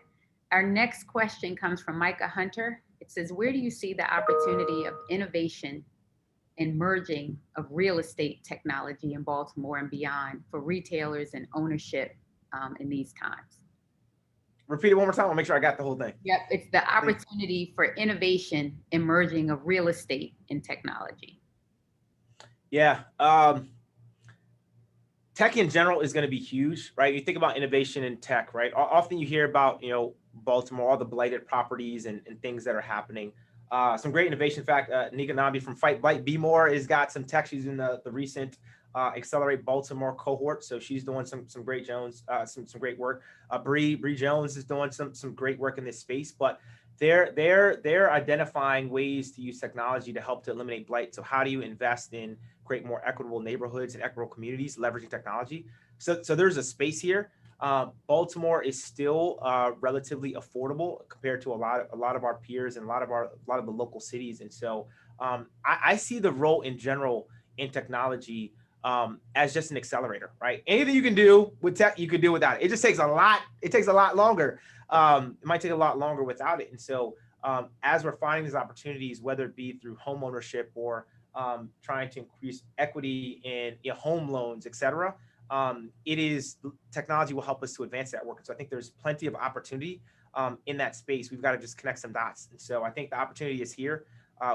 Speaker 1: Our next question comes from Micah Hunter. It says, where do you see the opportunity of innovation and merging of real estate technology in Baltimore and beyond for retailers and ownership in these times?
Speaker 3: Repeat it one more time. I'll make sure I got the whole thing.
Speaker 1: Yep, it's the opportunity for innovation and merging of real estate and technology.
Speaker 3: Yeah. Tech in general is going to be huge, right? You think about innovation in tech, right? Often you hear about, Baltimore, all the blighted properties and things that are happening. Some great innovation. In fact, Nika Nambi from Fight Blight Be More has got some tech. She's in the recent Accelerate Baltimore cohort. So she's doing some great some great work. Bree Jones is doing some great work in this space, but they're identifying ways to use technology to help to eliminate blight. So how do you invest in create more equitable neighborhoods and equitable communities, leveraging technology? So there's a space here. Baltimore is still relatively affordable compared to a lot of our peers and a lot of the local cities. And so I see the role in general in technology as just an accelerator, right? Anything you can do with tech, you can do without it. It just takes a lot. It takes a lot longer. It might take a lot longer without it. And so as we're finding these opportunities, whether it be through home ownership or trying to increase equity in home loans, et cetera, technology will help us to advance that work. And so I think there's plenty of opportunity in that space. We've got to just connect some dots. And so I think the opportunity is here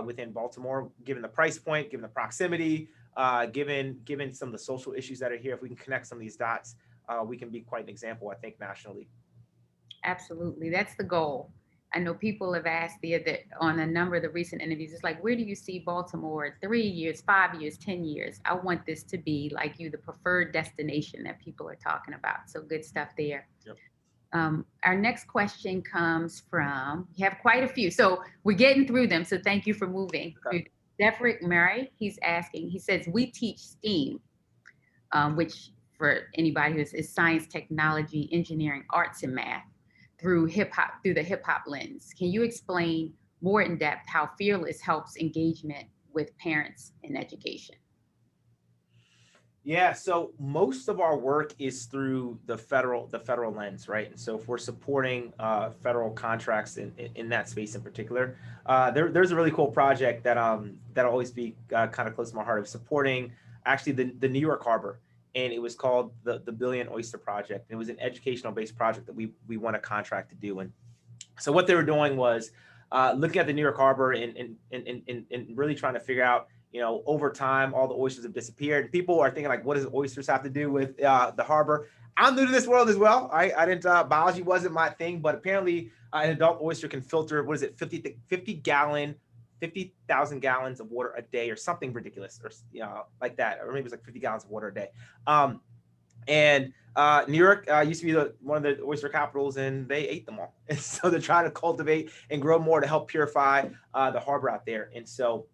Speaker 3: within Baltimore, given the price point, given the proximity, given some of the social issues that are here. If we can connect some of these dots, we can be quite an example, I think, nationally.
Speaker 1: Absolutely. That's the goal. I know people have asked on a number of the recent interviews, it's like, where do you see Baltimore 3 years, 5 years, 10 years? I want this to be, like you, the preferred destination that people are talking about. So good stuff there.
Speaker 3: Yep.
Speaker 1: Our next question comes from, we have quite a few. So we're getting through them. So thank you for moving. Defrick Murray, he says, we teach STEAM, which for anybody who is science, technology, engineering, arts, and math through the hip hop lens. Can you explain more in depth how Fearless helps engagement with parents in education?
Speaker 3: Yeah, so most of our work is through the federal lens, right? And so if we're supporting federal contracts in that space in particular, there's a really cool project that'll always be kind of close to my heart, of supporting actually the New York Harbor, and it was called the Billion Oyster Project. And it was an educational based project that we won a contract to do. And so what they were doing was looking at the New York Harbor and really trying to figure out, over time, all the oysters have disappeared. People are thinking like, what does oysters have to do with the harbor? I'm new to this world as well. I didn't, biology wasn't my thing, but apparently an adult oyster can filter, 50,000 gallons of water a day or something ridiculous, or like that. Or maybe it's like 50 gallons of water a day. And New York used to be one of the oyster capitals, and they ate them all. And so they're trying to cultivate and grow more to help purify the harbor out there. And so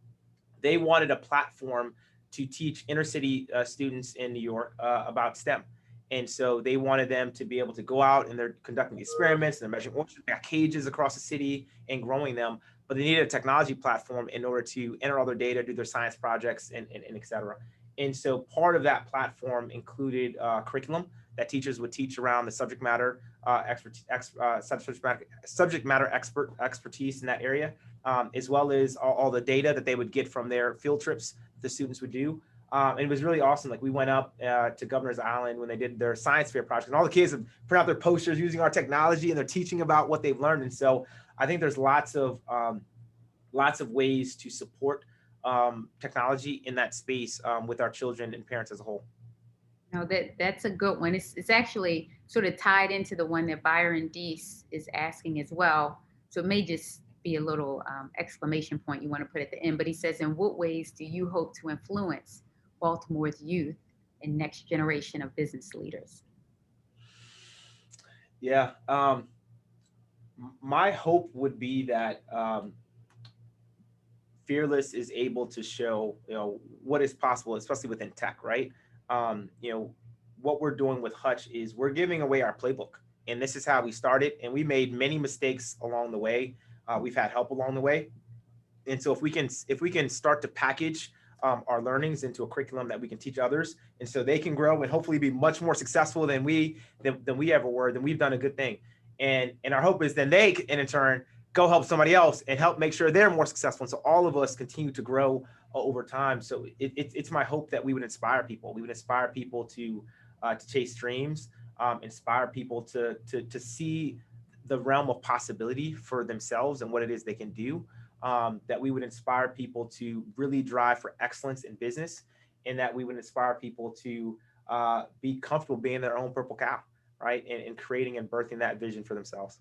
Speaker 3: they wanted a platform to teach inner city students in New York about STEM. And so they wanted them to be able to go out, and they're conducting experiments, and they're measuring oysters, they got cages across the city and growing them, but they needed a technology platform in order to enter all their data, do their science projects, and et cetera. And so part of that platform included curriculum that teachers would teach around the subject matter expertise in that area, as well as all the data that they would get from their field trips the students would do. And it was really awesome. Like, we went up to Governor's Island when they did their science fair project, and all the kids would print out their posters using our technology, and they're teaching about what they've learned. And so I think there's lots of ways to support technology in that space with our children and parents as a whole.
Speaker 1: No, that's a good one. It's actually sort of tied into the one that Byron Deese is asking as well. So it may just be a little exclamation point you want to put at the end, but he says, in what ways do you hope to influence Baltimore's youth and next generation of business leaders?
Speaker 3: Yeah, my hope would be that Fearless is able to show, what is possible, especially within tech, right? What we're doing with Hutch is we're giving away our playbook, and this is how we started. And we made many mistakes along the way. We've had help along the way. And so if we can start to package our learnings into a curriculum that we can teach others, and so they can grow and hopefully be much more successful than we ever were, then we've done a good thing. And our hope is then they can in turn go help somebody else and help make sure they're more successful. And so all of us continue to grow over time. So it's my hope that we would inspire people. We would inspire people to chase dreams, inspire people to see the realm of possibility for themselves and what it is they can do. That we would inspire people to really drive for excellence in business, and that we would inspire people to be comfortable being their own purple cow, right? And creating and birthing that vision for themselves.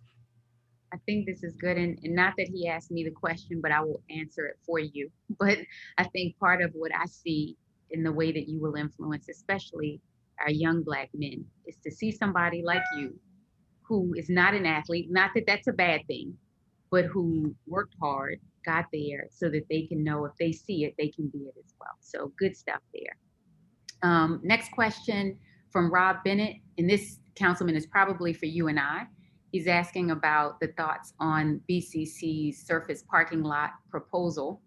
Speaker 1: I think this is good. And not that he asked me the question, but I will answer it for you. But I think part of what I see in the way that you will influence, especially our young Black men, is to see somebody like you who is not an athlete, not that that's a bad thing, but who worked hard, got there so that they can know if they see it, they can be it as well. So good stuff there. Next question from Rob Bennett, and this, Councilman, is probably for you and I. He's asking about the thoughts on BCC's surface parking lot proposal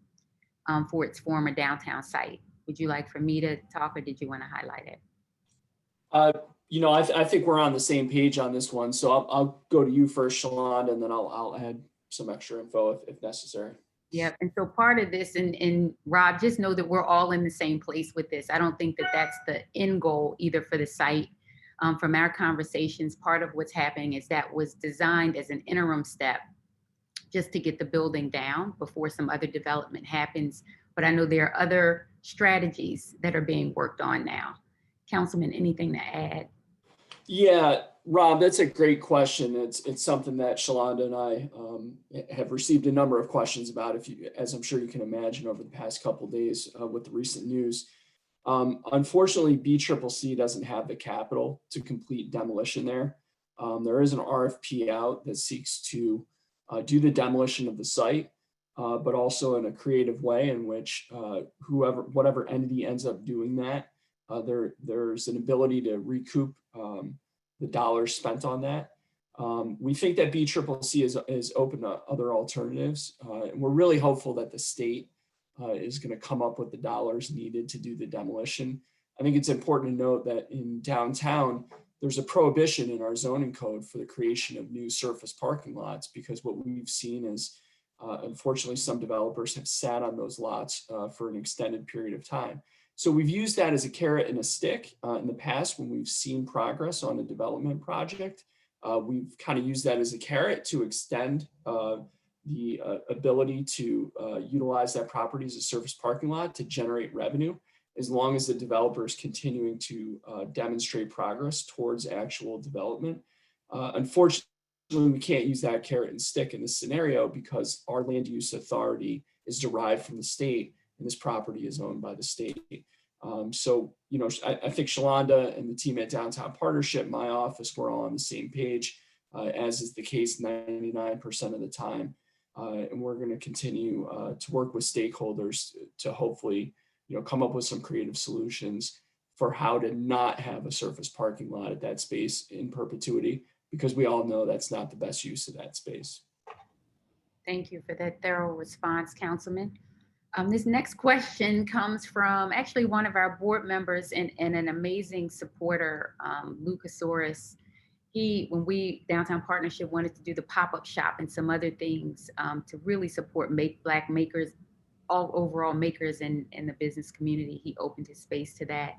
Speaker 1: for its former downtown site. Would you like for me to talk, or did you want to highlight it?
Speaker 2: I think we're on the same page on this one. So I'll go to you first, Shelonda, and then I'll add some extra info if necessary.
Speaker 1: Yep. And so part of this, and Rob, just know that we're all in the same place with this. I don't think that that's the end goal either for the site. From our conversations, part of what's happening is that was designed as an interim step just to get the building down before some other development happens. But I know there are other strategies that are being worked on now. Councilman, anything to add?
Speaker 2: Yeah, Rob, that's a great question. It's something that Shelonda and I have received a number of questions about, as I'm sure you can imagine, over the past couple of days with the recent news. Unfortunately, BCCC doesn't have the capital to complete demolition there. There is an RFP out that seeks to do the demolition of the site, but also in a creative way in which whatever entity ends up doing that there's an ability to recoup the dollars spent on that. We think that BCCC is open to other alternatives. And we're really hopeful that the state is going to come up with the dollars needed to do the demolition. I think it's important to note that in downtown, there's a prohibition in our zoning code for the creation of new surface parking lots, because what we've seen is, unfortunately, some developers have sat on those lots for an extended period of time. So we've used that as a carrot and a stick in the past when we've seen progress on a development project. We've kind of used that as a carrot to extend the ability to utilize that property as a surface parking lot to generate revenue, as long as the developer is continuing to demonstrate progress towards actual development. Unfortunately, we can't use that carrot and stick in this scenario because our land use authority is derived from the state and this property is owned by the state. So, you know, I think Shelonda and the team at Downtown Partnership, my office, we're all on the same page, as is the case 99% of the time. And we're going to continue to work with stakeholders to hopefully, you know, come up with some creative solutions for how to not have a surface parking lot at that space in perpetuity, because we all know that's not the best use of that space.
Speaker 1: Thank you for that thorough response, Councilman. This next question comes from actually one of our board members and an amazing supporter, Lucasaurus. When we, Downtown Partnership, wanted to do the pop-up shop and some other things to really support Black makers, all overall makers in the business community, he opened his space to that.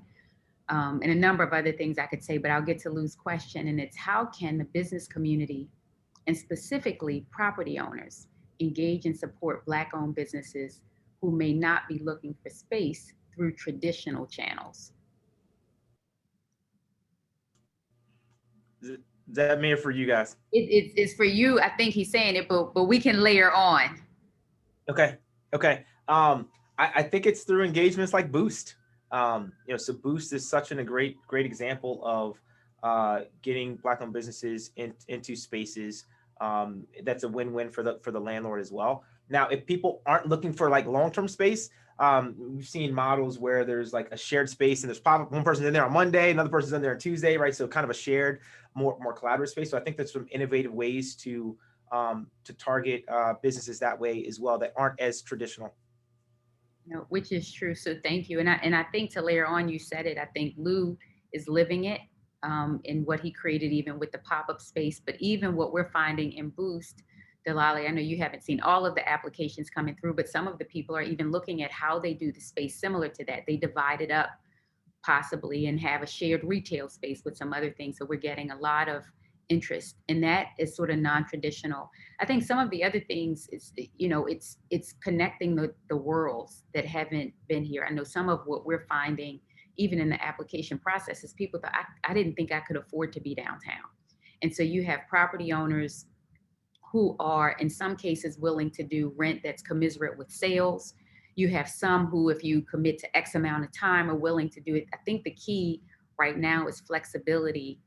Speaker 1: And a number of other things I could say, but I'll get to Lou's question, and it's how can the business community, and specifically property owners, engage and support Black-owned businesses who may not be looking for space through traditional channels?
Speaker 3: Is that me or for you guys?
Speaker 1: It's for you. I think he's saying it, but we can layer on.
Speaker 3: Okay. I think it's through engagements like Boost. So Boost is such a great example of getting Black-owned businesses into spaces. That's a win-win for the landlord as well. Now, if people aren't looking for like long-term space, we've seen models where there's like a shared space and there's probably one person in there on Monday, another person's in there on Tuesday, right? So kind of a shared, more collaborative space. So I think there's some innovative ways to target businesses that way as well that aren't as traditional.
Speaker 1: No, which is true. So thank you. And I think to layer on, you said it. I think Lou is living it in what he created, even with the pop-up space. But even what we're finding in Boost, Delali, I know you haven't seen all of the applications coming through, but some of the people are even looking at how they do the space similar to that. They divide it up possibly and have a shared retail space with some other things. So we're getting a lot of interest, and that is sort of non-traditional. I think some of the other things is, you know, it's connecting the worlds that haven't been here. I know some of what we're finding, even in the application process, is people that I didn't think I could afford to be downtown. And so you have property owners who are in some cases willing to do rent that's commensurate with sales. You have some who, if you commit to X amount of time, are willing to do it. I think the key right now is flexibility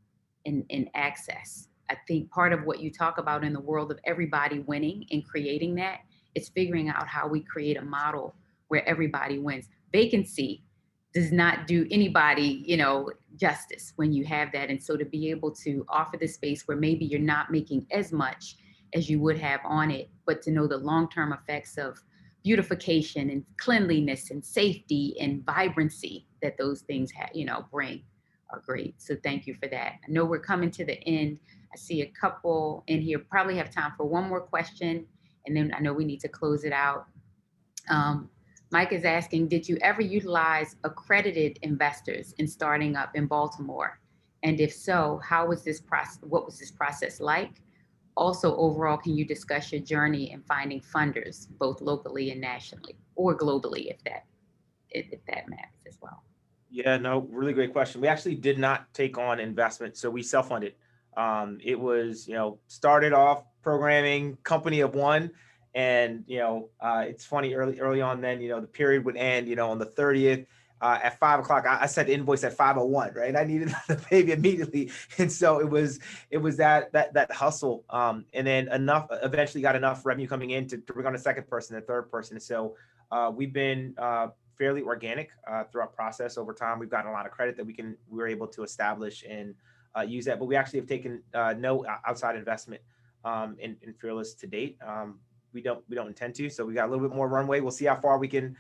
Speaker 1: in access. I think part of what you talk about in the world of everybody winning and creating that, it's figuring out how we create a model where everybody wins. Vacancy does not do anybody, you know, justice when you have that. And so to be able to offer the space where maybe you're not making as much as you would have on it, but to know the long-term effects of beautification and cleanliness and safety and vibrancy that those things bring are great. So thank you for that. I know we're coming to the end. I see a couple in here, probably have time for one more question, and then I know we need to close it out. Mike is asking, did you ever utilize accredited investors in starting up in Baltimore? And if so, how was this process? What was this process like? Also, overall, can you discuss your journey in finding funders, both locally and nationally, or globally, if that matters as well?
Speaker 3: Yeah, no, really great question. We actually did not take on investment, so we self-funded. It was, started off programming, company of one, and it's funny, early on. Then the period would end, on the 30th. At 5 o'clock, I sent the invoice at 5:01, right? I needed the baby immediately. And so it was that hustle. And then eventually got enough revenue coming in to bring on a second person, a third person. And so we've been fairly organic through our process over time. We've gotten a lot of credit that we were able to establish and use that, but we actually have taken no outside investment in Fearless to date. We don't intend to, so we got a little bit more runway. We'll see how far we can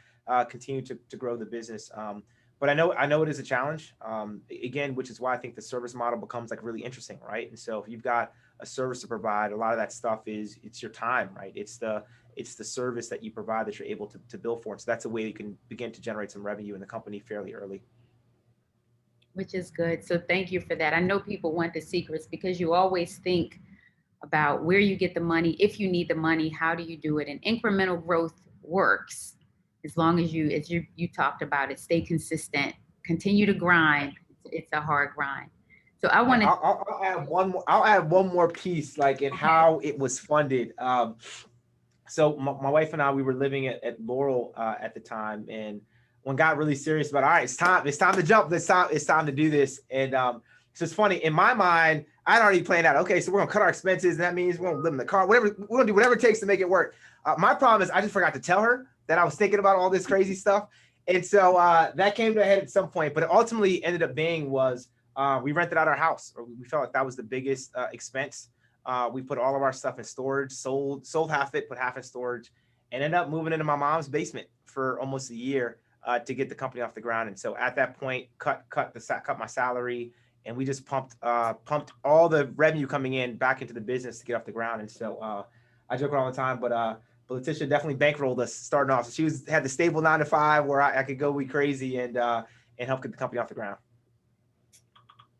Speaker 3: continue to grow the business. But I know it is a challenge, again, which is why I think the service model becomes like really interesting, right? And so if you've got a service to provide, a lot of that stuff it's your time, right? It's the service that you provide that you're able to bill for. And so that's a way you can begin to generate some revenue in the company fairly early.
Speaker 1: Which is good. So thank you for that. I know people want the secrets because you always think about where you get the money. If you need the money, how do you do it? And incremental growth works as long as you talked about it, stay consistent, continue to grind. It's a hard grind. So I want to.
Speaker 3: I'll add one more. I'll add one more piece, like in how it was funded. So my wife and I, we were living at Laurel at the time, and when got really serious about, all right, it's time to jump. It's time to do this. And so it's funny, in my mind, I'd already planned out, okay, so we're gonna cut our expenses, and that means we're gonna live in the car, whatever, we're gonna do whatever it takes to make it work. My problem is I just forgot to tell her that I was thinking about all this crazy stuff. And so that came to a head at some point, but it ultimately ended up being was we rented out our house, or we felt like that was the biggest expense. We put all of our stuff in storage, sold half it, put half in storage, and ended up moving into my mom's basement for almost a year to get the company off the ground. And so at that point, cut my salary, and we just pumped all the revenue coming in back into the business to get off the ground. And so I joke around all the time, but Letitia definitely bankrolled us starting off. So she had the stable 9 to 5 where I could go be crazy and help get the company off the ground.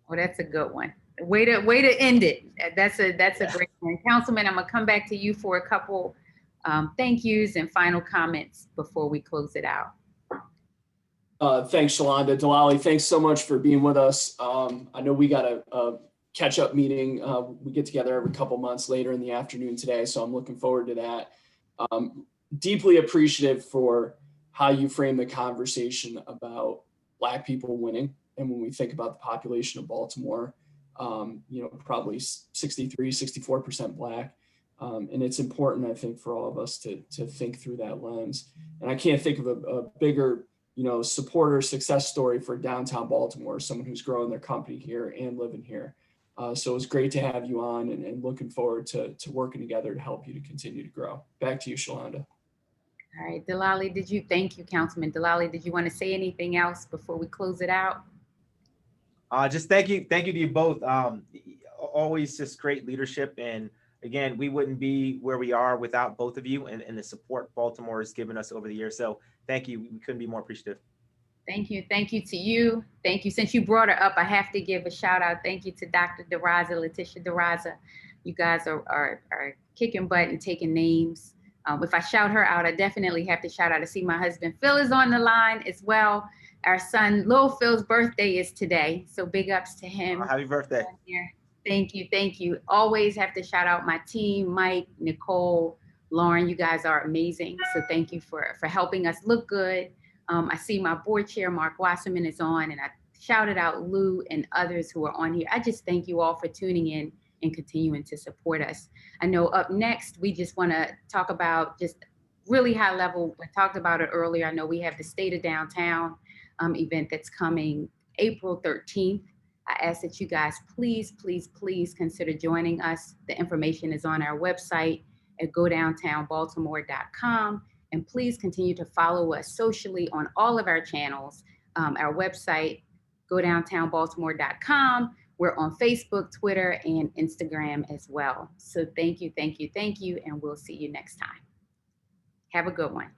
Speaker 1: Oh, that's a good one. Way to end it. That's a great one. Councilman, I'm gonna come back to you for a couple thank yous and final comments before we close it out.
Speaker 2: Thanks, Shelonda. Delali, thanks so much for being with us. I know we got a catch-up meeting. We get together every couple months later in the afternoon today, so I'm looking forward to that. Deeply appreciative for how you frame the conversation about Black people winning. And when we think about the population of Baltimore, probably 63, 64% Black. And it's important, I think, for all of us to think through that lens. And I can't think of a bigger, supporter success story for downtown Baltimore, someone who's growing their company here and living here. So it was great to have you on, and looking forward to working together to help you to continue to grow. Back to you, Shelonda.
Speaker 1: All right, Delali, thank you, Councilman Delali. Did you want to say anything else before we close it out?
Speaker 3: Just thank you to you both. Always just great leadership. And again, we wouldn't be where we are without both of you and the support Baltimore has given us over the years. So thank you. We couldn't be more appreciative.
Speaker 1: Thank you. Thank you to you. Thank you. Since you brought her up, I have to give a shout out. Thank you to Dr. Dzirasa, Letitia Dzirasa. You guys are kicking butt and taking names. If I shout her out, I definitely have to shout out. I see my husband Phil is on the line as well. Our son, Lil Phil's birthday is today. So big ups to him.
Speaker 3: Happy birthday.
Speaker 1: Thank you. Thank you. Always have to shout out my team, Mike, Nicole, Lauren. You guys are amazing. So thank you for helping us look good. I see my board chair, Mark Wasserman, is on, and I shouted out Lou and others who are on here. I just thank you all for tuning in and continuing to support us. I know up next, we just want to talk about just really high level. I talked about it earlier. I know we have the State of Downtown event that's coming April 13th. I ask that you guys please consider joining us. The information is on our website at godowntownbaltimore.com. And please continue to follow us socially on all of our channels. Our website, godowntownbaltimore.com. We're on Facebook, Twitter, and Instagram as well. So thank you, and we'll see you next time. Have a good one.